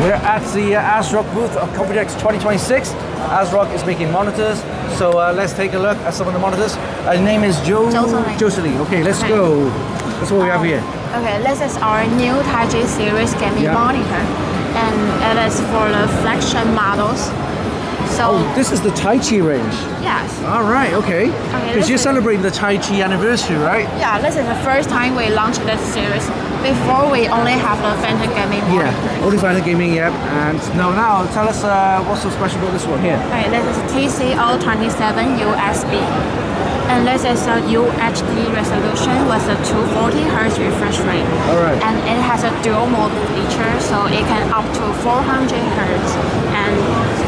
We're at the ASRock booth of Computex 2026. ASRock is making monitors, so let's take a look at some of the monitors. The name is Jocelyn. Okay, let's go. That's what we have here. Okay, this is our new Taichi series gaming monitor, and it is for the flagship models. So this is the Taichi range. Yes. All right. Okay. Because you're celebrating the Taichi anniversary, right? Yeah. This is the first time we launched this series. Before we only have the Phantom gaming monitor. Yeah. Only Phantom gaming. Yep. And now tell us what's so special about this one here. Okay. This is TCO27 USB. And this is a UHD resolution with a 240 Hz refresh rate. Alright. And it has a dual mode feature, so it can up to 400 Hz and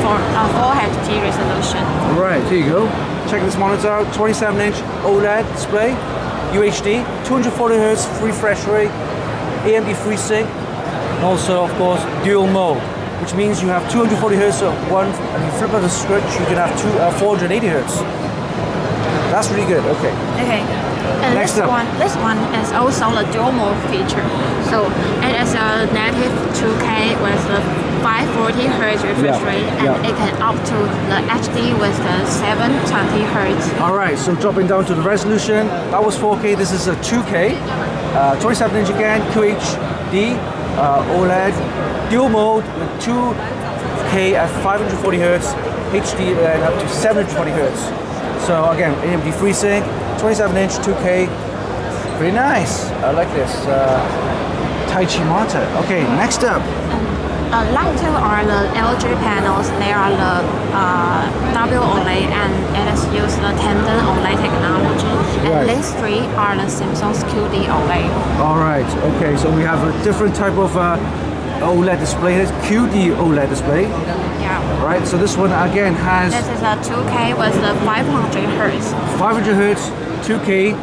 for a full HD resolution. Alright, here you go. Check this monitor out. 27-inch OLED display, UHD, 240 Hz refresh rate, AMD FreeSync, and also, of course, dual mode, which means you have 240 Hz of one, and you flip on the switch, you can have 480 Hz. That's really good. Okay. Okay. And this one is also the dual mode feature. So it is a native 2K with the 540 Hz refresh rate, and it can up to the HD with the 720 Hz. All right. So dropping down to the resolution, that was 4K. This is a 2K, 27-inch again, QHD, OLED, dual mode with 2K at 540 Hz, HD and up to 720 Hz. So again, AMD FreeSync, 27-inch, 2K, pretty nice. I like this Taichi monitor. Okay, next up. Line 2 are the LG panels. They are the WOLED, and it is used the tandem OLED technology. And these three are the Samsung's QD OLED. All right. Okay, so we have a different type of OLED display. It's QD OLED display. Yeah. Right. So this one again has. This is a 2K with the 500 Hz. 500 Hz, 2K,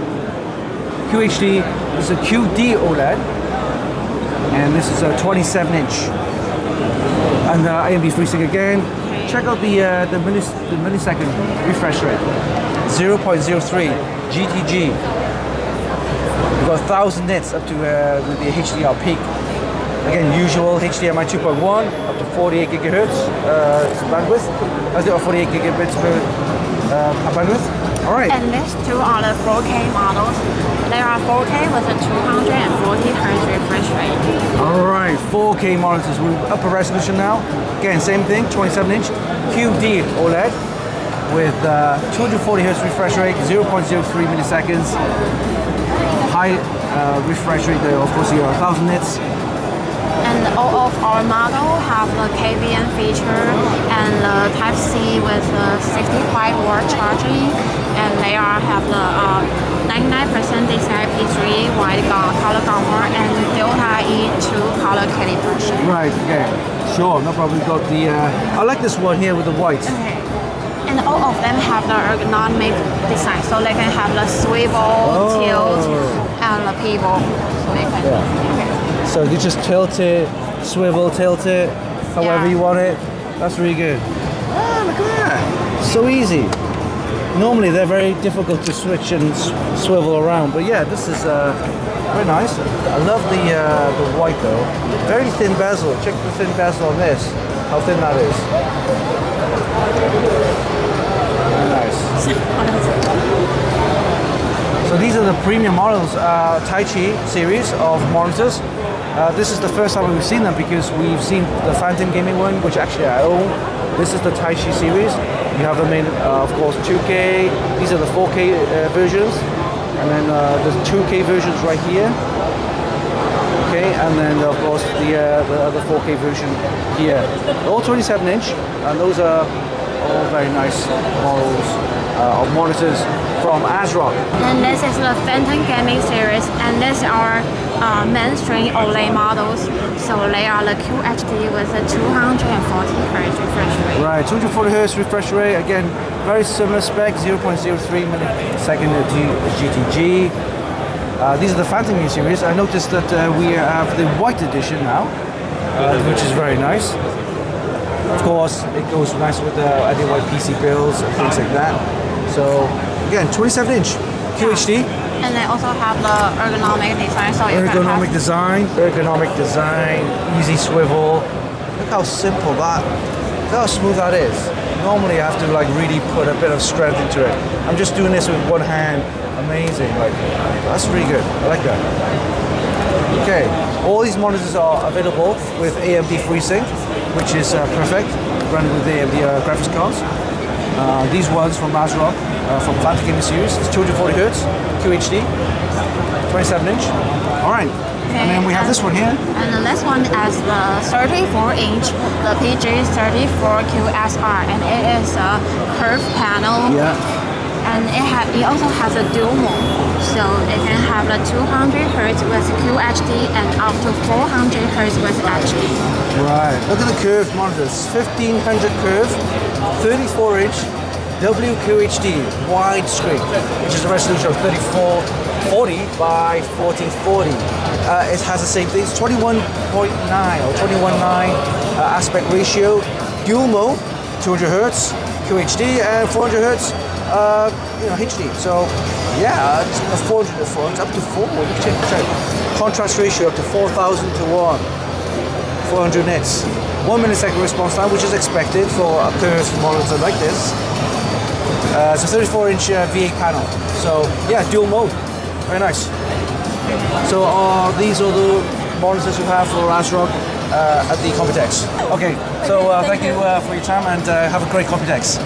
QHD. This is a QD OLED, and this is a 27-inch. And AMD FreeSync again. Check out the millisecond refresh rate. 0.03 GTG. We've got 1,000 nits up to with the HDR peak. Again, usual HDMI 2.1 up to 48 gigahertz bandwidth. 48 gigabits per bandwidth. All right. And these two are the 4K models. They are 4K with a 240 Hz refresh rate. All right, 4K monitors with upper resolution now. Again, same thing, 27-inch QD OLED with 240 Hz refresh rate, 0.03 milliseconds. High refresh rate there, of course, here are 1,000 nits. And all of our models have the KVM feature and the Type-C with the 65-watt charging, and they have the 99% DCI P3 wide color gamma and Delta E2 color calibration. Right, okay, sure, no problem. We've got the, I like this one here with the white. Okay. And all of them have the ergonomic design, so they can have the swivel, tilt, and the pivot. So they can, So you just tilt it, swivel, tilt it, however you want it. That's really good. Ah, look at that. So easy. Normally they're very difficult to switch and swivel around, but yeah, this is very nice. I love the white though. Very thin bezel. Check the thin bezel on this. How thin that is. Very nice. So these are the premium models, Taichi series of monitors. This is the first time we've seen them because we've seen the Phantom gaming one, which actually I own. This is the Taichi series. You have them in, of course, 2K. These are the 4K versions, and then there's 2K versions right here. Okay, and then of course the other 4K version here. All 27-inch, and those are all very nice models of monitors from ASRock. And this is the Phantom gaming series, and these are mainstream OLED models. So they are the QHD with a 240 Hz refresh rate. Right, 240 Hz refresh rate. Again, very similar spec, 0.03 millisecond GTG. These are the Phantom series. I noticed that we have the white edition now, which is very nice. Of course, it goes nice with any white PC builds and things like that. So again, 27-inch QHD. And they also have the ergonomic design. So ergonomic design, easy swivel, Look how simple that, look how smooth that is. Normally I have to like really put a bit of strength into it. I'm just doing this with one hand. Amazing, like that's really good. I like that. Okay, all these monitors are available with AMD FreeSync, which is perfect, running with AMD graphics cards. These ones from ASRock, from Fantasy Gaming Series, it's 240 Hz, QHD, 27 inch. All right, and then we have this one here. And the next one is the 34-inch, the PG34QSR, and it is a curved panel. Yeah. And it also has a dual mode, so it can have the 200 Hz with QHD and up to 400 Hz with HD. Right, look at the curved monitors, 1500 curve, 34-inch WQHD widescreen, which is a resolution of 3440 by 1440. It has the same thing, it's 21.9 or 21.9 aspect ratio, dual mode, 200 Hz QHD and 400 Hz HD. So yeah, it's up to 4. Contrast ratio up to 4,000 to 1. 400 nits. 1 millisecond response time, which is expected for a curved monitor like this. It's a 34-inch V8 panel. So yeah, dual mode. Very nice. So these are the monitors you have for ASRock at the Computex. Okay, so thank you for your time and have a great Computex.